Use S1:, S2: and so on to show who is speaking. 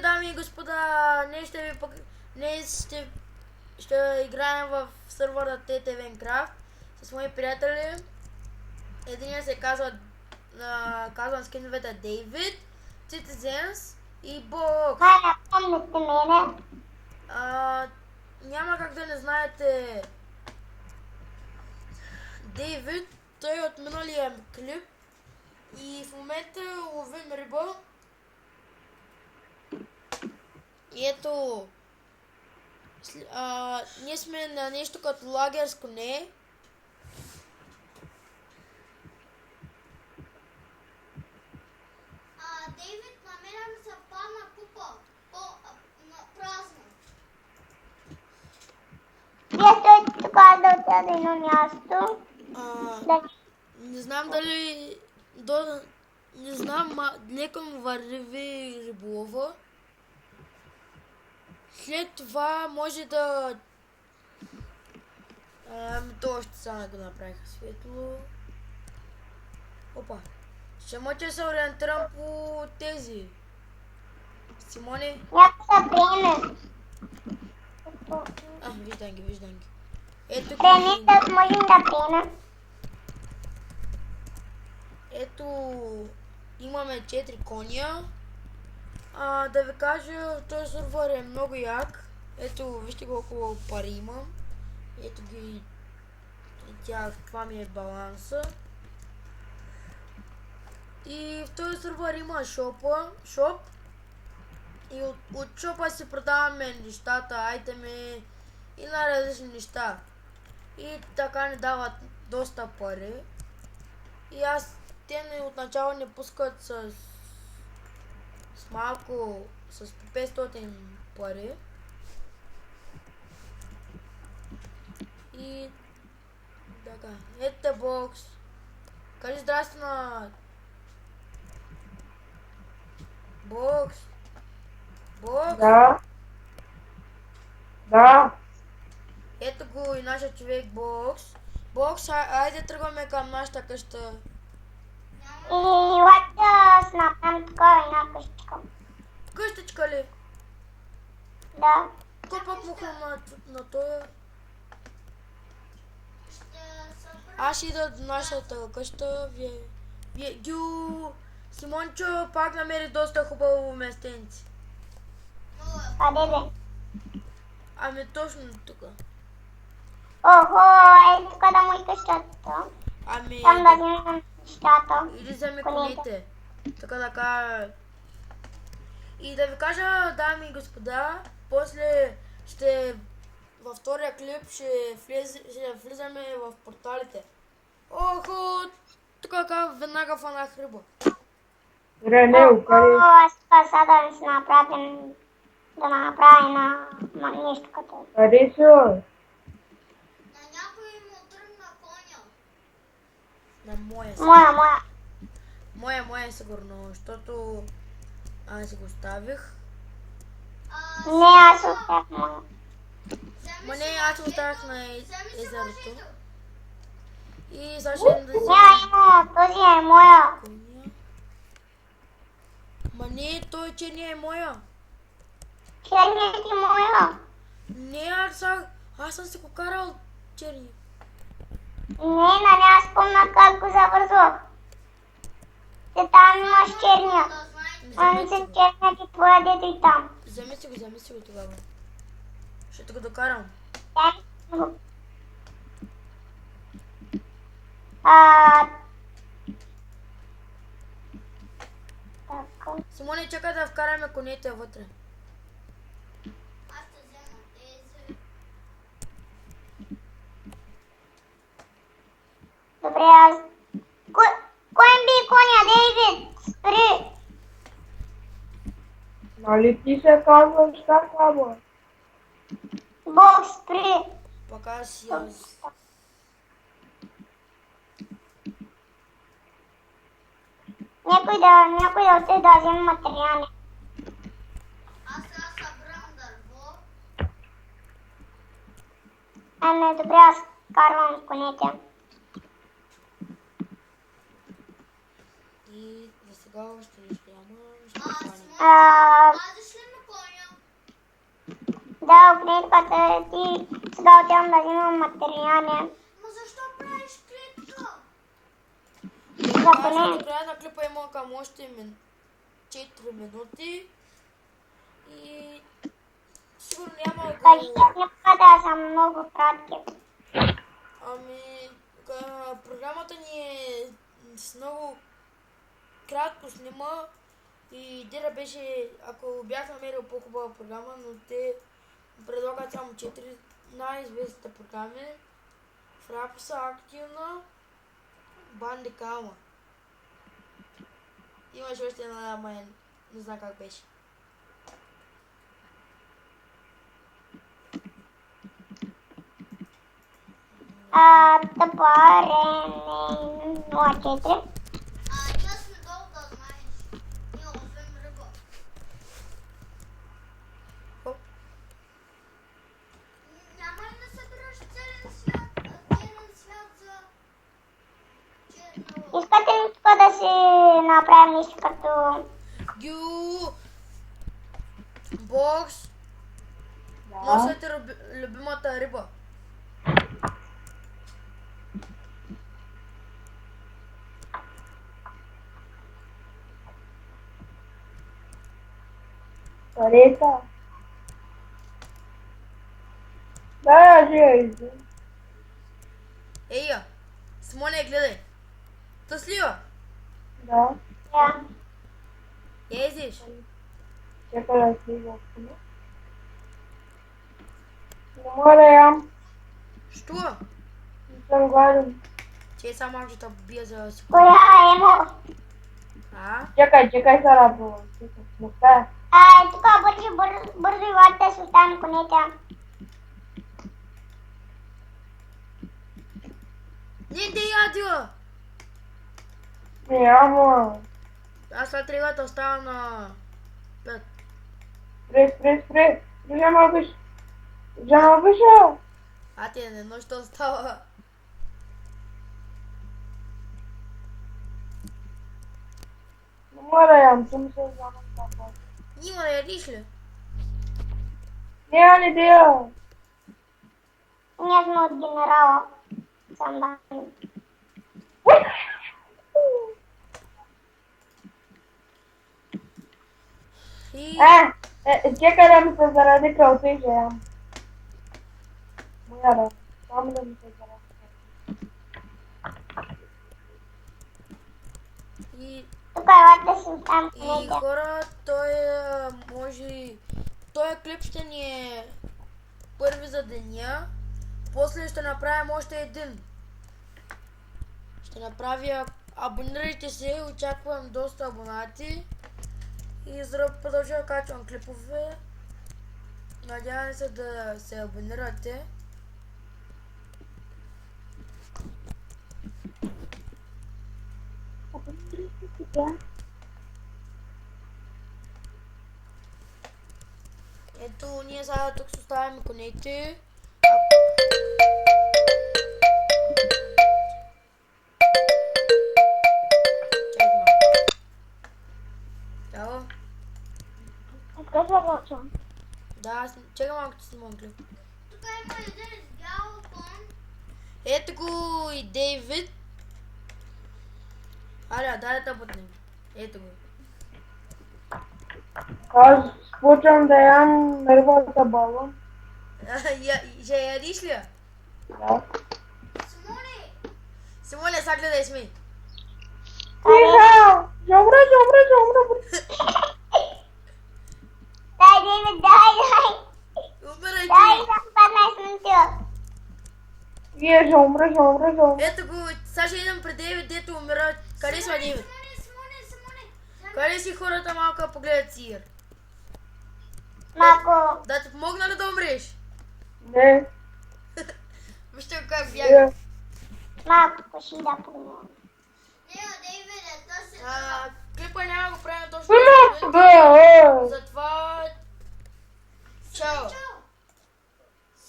S1: дами и господа, ще играем в сървъра TT Minecraft с мои приятели. Единият се казва скиновете Дейвид, Citizens и Бог.
S2: Помните мене?
S1: Няма как да не знаете Дейвид, той е от миналия клип и в момента ловим риба. И ето, ние сме на нещо като лагер с коне.
S3: Дейвид, намерям се пална купа, празна.
S2: Вие стоите тук да отида на едно място.
S1: Не знам дали не знам, леко върви риболова. След това може да... то още само го направиха светло. Опа. Ще мъча се ориентирам по тези. Симоне.
S2: Някой да приеме.
S1: Виждам ги. Ето ги.
S2: Приемете, можем да приемем.
S1: Ето, имаме 4 коня. Да ви кажа, този сервер е много як. Ето, вижте колко пари имам. Ето ги. Това ми е баланса. И в този сервер има шоп. И от шопа си продаваме нещата, айтеми и на различни неща. И така ни дават доста пари. И те отначало не пускат с малко, с 500 пари. И така, ето бокс. Кажи здрасти на Бокс. Бокс?
S4: Да.
S1: Ето го и нашия човек Бокс. Бокс, айде тръгваме към нашата къща.
S2: И лайта с направим такава една къщичка.
S1: Къщичка ли?
S2: Да.
S1: Кой пък мухна на тоя? Аз ще ида до нашата къща. Вие... Симончо пак намери доста хубаво местенце.
S2: Къде бе?
S1: Ами точно тук.
S2: Охо, тук да му и къщата.
S1: Ами...
S2: Там да вземем нещата.
S1: Или вземе конете. Така. И да ви кажа, дами и господа, после във втория клип ще влизаме в порталите. Охо, тук веднага фанах риба.
S4: Ренел, къде?
S2: Аз сега да си направим, да направим на нещо като.
S4: Къде си?
S3: На някой му тръгна коня.
S1: На моя. Моя е сигурно, защото аз си го ставих.
S2: Не, аз оставях моя.
S1: Аз го оставих на езерото. И сега ще да
S2: Няма, този е моя.
S1: не, той черния е моя.
S2: Черният е моя.
S1: Не, аз съм си го карал черния.
S2: Не, аз помня как го завързвах. Те там имаш черния. Ами се черният и твоя дето и там.
S1: Вземи си го тогава. Ще те го докарам. Така. Симоне, чакай да вкараме конете вътре.
S3: Аз ще взема тези.
S2: Добре, аз... Кой им би коня, Дейвид? Спри!
S4: Нали ти се казваш така, бе?
S2: Бог, спри!
S1: Пък аз.
S2: Някой да отиде да вземе материали.
S3: Аз сега събрам дърво.
S2: Ами, добре, аз карвам конете.
S1: И за сега още нищо няма. Ще
S3: Аз
S1: хванем.
S3: ходиш ли ме
S2: отивам да взимам материали.
S3: Ма защо правиш клипка?
S1: Аз до края на клипа имам към още 4 минути и сигурно няма
S2: Кажи,
S1: да...
S2: не да са много кратки.
S1: Ами, програмата ни е с много кратко снима и идея беше, ако бях намерил по-хубава програма, но те предлагат само 4 най-известните програми. Фрапса, Активна, Бандикама. Имаше още една, ама не знам как беше.
S2: Тъпарен 04.
S3: Ние сме долу да знаеш. Ние ловим риба.
S1: Хоп.
S3: Няма ли да събираш черен свят за черно?
S2: Искате ли тук да си направим нещо като...
S1: Гю! Бокс!
S4: Да.
S1: Носете любимата риба.
S4: Карета. Да, живи.
S1: Ей я! Смоне, гледай! Таслива!
S4: Да.
S2: Да.
S1: Я изиш!
S4: Чакай да слиза. Не мога да ям.
S1: Що?
S4: Не съм гладен.
S1: Че само малко ще те бия за секунда.
S2: Коя е емо?
S1: А?
S4: Чакай са работа. Чакай.
S2: Тук бързо илате с останали конете.
S1: Не, те ядила!
S4: Няма.
S1: Аз след тригата остава на 5.
S4: Спре. Жама виша.
S1: А те не но що остава.
S4: Не мога да ям. Съм се знам така.
S1: Нима да ядиш ли?
S4: Няма идея.
S2: Ние сме от генерала. Сам да.
S1: И...
S4: Чакай да ми се заради кръвта и ще ям. Моя да. Само да ми се заради.
S1: И...
S2: Тук илате с останали
S1: И
S2: конете.
S1: хора, той може... Той клип ще ни е първи за деня. После ще направим още един. Ще направя... Абонирайте се, очаквам доста абонати. И за да продължа да качвам клипове. Надявам се да се абонирате. Ето, ние сега тук ще оставяме конете. Чакай малко. Чао.
S2: Откъде се почвам?
S1: Да, чакай малко, че снимам клип.
S3: Тук има един с бял тон.
S1: Ето го и Дейвид. Аля, дай да бутнем. Ето го.
S4: Аз почвам да ям нервата балон.
S1: Ще ядиш ли я?
S4: Да.
S3: Симоне,
S1: Симоне, сега гледай сми.
S4: Тиха! Жомра.
S2: Дай, Дейвид, дай!
S1: Умирай
S2: Дай,
S1: ти.
S2: за 15 минути.
S4: Вие жомра.
S1: Ето го, сега ще идем при Дейвид, дето умира. Къде сме, Дейвид?
S3: Симоне.
S1: Къде си хората малко да погледат сир?
S2: Малко.
S1: Да ти помогна ли да умреш?
S4: Не.
S1: Вижте го как бяга.
S2: Малко ще да помогна.
S3: Дейвид, то се...
S1: Клипа няма го правим точно.
S4: Бе,
S1: Затова... Чао.
S3: Чао.